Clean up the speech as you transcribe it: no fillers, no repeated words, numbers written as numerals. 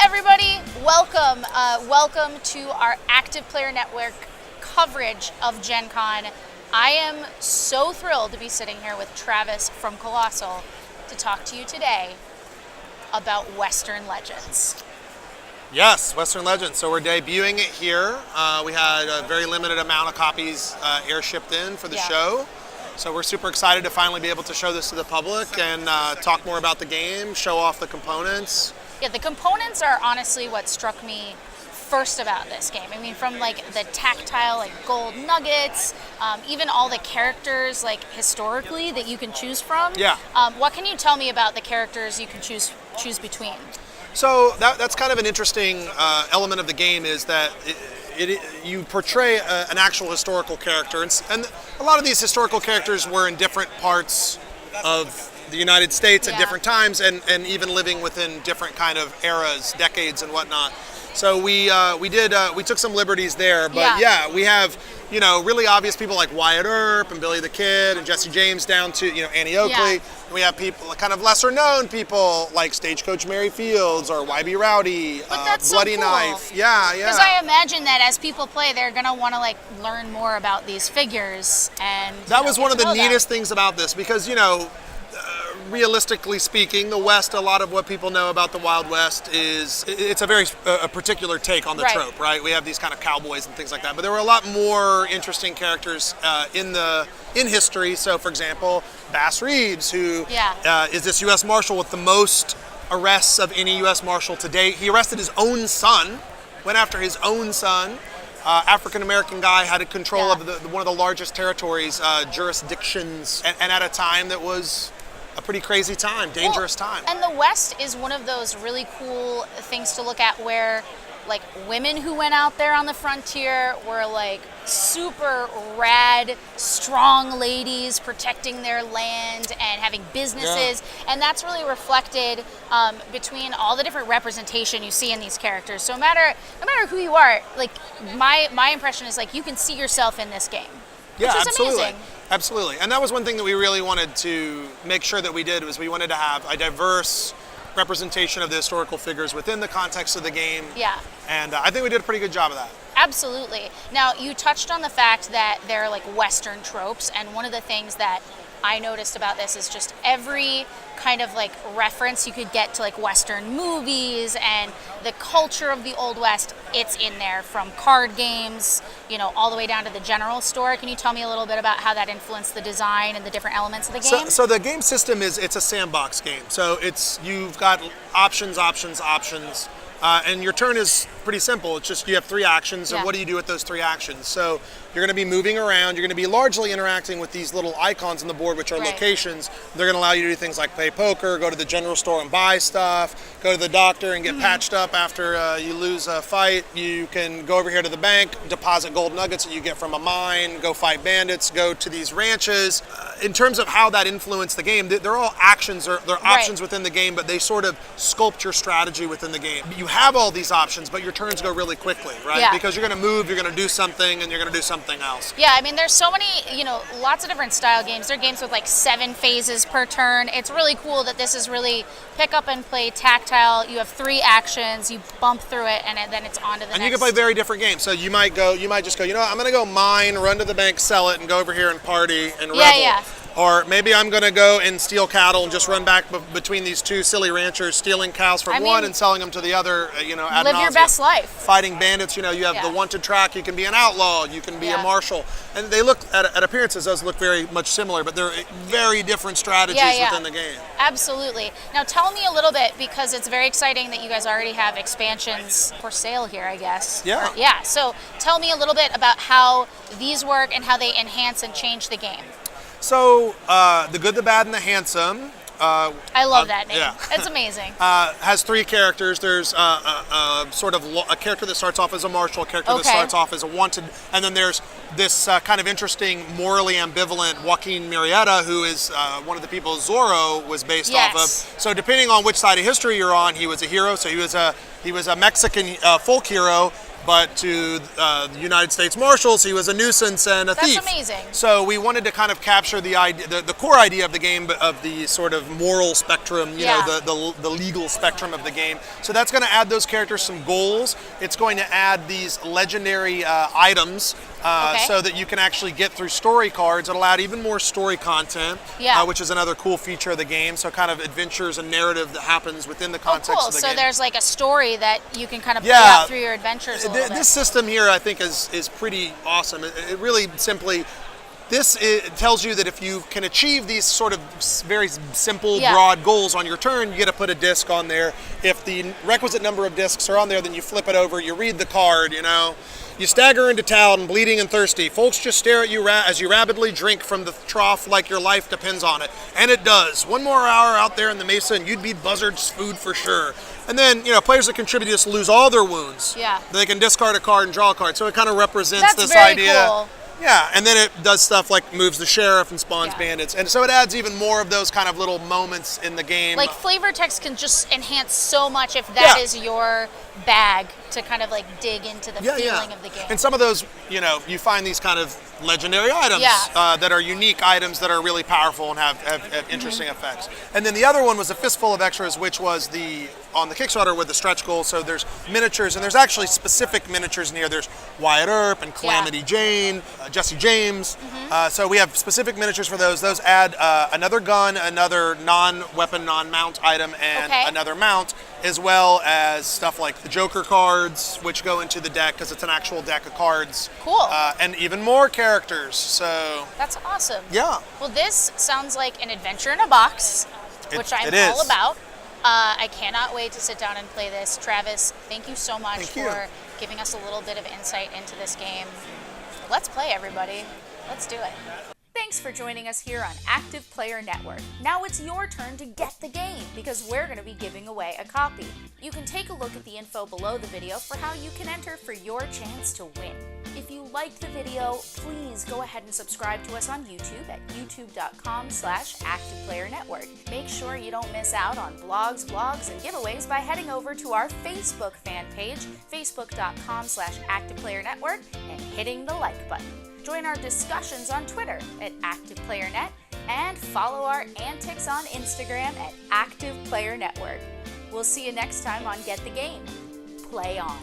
Everybody, welcome to our Active Player Network coverage of Gen Con. I am so thrilled to be sitting here with Travis from Kolossal to talk to you today about Western Legends. Yes, Western Legends. So we're debuting it here. We had a very limited amount of copies airshipped in for the show. So we're super excited to finally be able to show this to the public and talk more about the game, show off the components. Yeah, the components are honestly what struck me first about this game. I mean, from like the tactile, like gold nuggets, even all the characters, like historically that you can choose from. Yeah. What can you tell me about the characters you can choose between? So that's kind of an interesting element of the game, is that you portray an actual historical character, and a lot of these historical characters were in different parts of the United States at different times, and even living within different kind of eras, decades, and whatnot. So we took some liberties there, but we have really obvious people like Wyatt Earp and Billy the Kid and Jesse James, down to Annie Oakley. We have people, kind of lesser known people like Stagecoach Mary Fields or YB Rowdy, Bloody Knife. Yeah. Because I imagine that as people play, they're gonna want to learn more about these figures, and that was one of the neatest things about this, because realistically speaking, the West, a lot of what people know about the Wild West is it's a very particular take on the trope, right? We have these kind of cowboys and things like that, but there were a lot more interesting characters in history. So, for example, Bass Reeves, who is this U.S. Marshal with the most arrests of any U.S. Marshal to date. He arrested his own son, went after his own son. African-American guy, had control of one of the largest territories, jurisdictions, and at a time that was a pretty crazy time, dangerous time. And the West is one of those really cool things to look at, where like women who went out there on the frontier were like super rad, strong ladies protecting their land and having businesses. And that's really reflected between all the different representation you see in these characters. So no matter who you are, like my impression is like you can see yourself in this game. Yeah, which is absolutely. Amazing. Absolutely. And that was one thing that we really wanted to make sure that we did, was we wanted to have a diverse representation of the historical figures within the context of the game. Yeah. And I think we did a pretty good job of that. Absolutely. Now, you touched on the fact that they're like Western tropes, and one of the things that I noticed about this is just every kind of like reference you could get to like Western movies and the culture of the Old West, it's in there, from card games, all the way down to the general store. Can you tell me a little bit about how that influenced the design and the different elements of the game? So the game system it's a sandbox game. So you've got options. And your turn is pretty simple. It's just you have 3 actions, and what do you do with those 3 actions? So you're going to be moving around. You're going to be largely interacting with these little icons on the board, which are locations. They're going to allow you to do things like play poker, go to the general store and buy stuff, go to the doctor and get patched up after you lose a fight. You can go over here to the bank, deposit gold nuggets that you get from a mine, go fight bandits, go to these ranches. In terms of how that influenced the game, they're all actions, they're options within the game, but they sort of sculpt your strategy within the game. You have all these options, but your turns go really quickly, right? Yeah. Because you're going to move, you're going to do something, and you're going to do something else. Yeah, I mean, there's so many, lots of different style games. There are games with like 7 phases per turn. It's really cool that this is really pick up and play tactile. You have 3 actions, you bump through it, and then it's on to the next. And you can play very different games. So you might just go, I'm going to go mine, run to the bank, sell it, and go over here and party and revel. Yeah. Or maybe I'm going to go and steal cattle and just run back between these 2 silly ranchers, stealing cows from one and selling them to the other, ad live nauseam. your best life. Fighting bandits, you have the wanted track, you can be an outlaw, you can be a marshal. And they look, at appearances, those look very much similar, but they're very different strategies within the game. Absolutely. Now tell me a little bit, because it's very exciting that you guys already have expansions for sale here, I guess. Yeah. So tell me a little bit about how these work and how they enhance and change the game. So, The Good, the Bad, and the Handsome. I love that name. Yeah. It's amazing. Has 3 characters. There's sort of a character that starts off as a marshal, a character that starts off as a wanted, and then there's this kind of interesting, morally ambivalent Joaquin Murrieta, who is one of the people Zorro was based off of. So depending on which side of history you're on, he was a hero. So he was a Mexican folk hero. but to the United States Marshals, he was a nuisance and a thief. That's amazing. So we wanted to kind of capture the idea, the core idea of the game, of the sort of moral spectrum, you know, the legal spectrum of the game. So that's going to add those characters some goals. It's going to add these legendary items so that you can actually get through story cards. It'll add even more story content, which is another cool feature of the game. So kind of adventures and narrative that happens within the context of the game. So there's like a story that you can kind of play out through your adventures a little bit. This system here, I think, is pretty awesome. It really simply, it tells you that if you can achieve these sort of very simple, broad goals on your turn, you get to put a disc on there. If the requisite number of discs are on there, then you flip it over, you read the card, you know. You stagger into town, bleeding and thirsty. Folks just stare at you as you rapidly drink from the trough like your life depends on it. And it does. One more hour out there in the mesa and you'd be buzzard's food for sure. And then, you know, players that contribute to this lose all their wounds. Yeah. They can discard a card and draw a card. So it kind of represents That's this very idea. Cool. Yeah, and then it does stuff like moves the sheriff and spawns bandits. And so it adds even more of those kind of little moments in the game. Like flavor text can just enhance so much if that is your bag to kind of like dig into the feeling of the game. And some of those, you know, you find these kind of legendary items that are unique items that are really powerful and have interesting effects. And then the other one was a fistful of extras, which was on the Kickstarter with the stretch goal. So there's miniatures, and there's actually specific miniatures in here. There's Wyatt Earp and Calamity Jane, Jesse James. So we have specific miniatures for those. Those add another gun, another non-weapon, non-mount item, and another mount, as well as stuff like the Joker cards, which go into the deck because it's an actual deck of cards. Cool. And even more characters. So that's awesome. Yeah. Well, this sounds like an adventure in a box, which I'm all about. I cannot wait to sit down and play this. Travis, thank you so much for giving us a little bit of insight into this game. Let's play, everybody. Let's do it. Thanks for joining us here on Active Player Network. Now it's your turn to get the game because we're going to be giving away a copy. You can take a look at the info below the video for how you can enter for your chance to win. If you liked the video, please go ahead and subscribe to us on YouTube at youtube.com/ActivePlayerNetwork. Make sure you don't miss out on blogs, vlogs, and giveaways by heading over to our Facebook fan page, facebook.com/ActivePlayerNetwork, and hitting the like button. Join our discussions on Twitter at ActivePlayerNet and follow our antics on Instagram at ActivePlayerNetwork. We'll see you next time on Get the Game. Play on.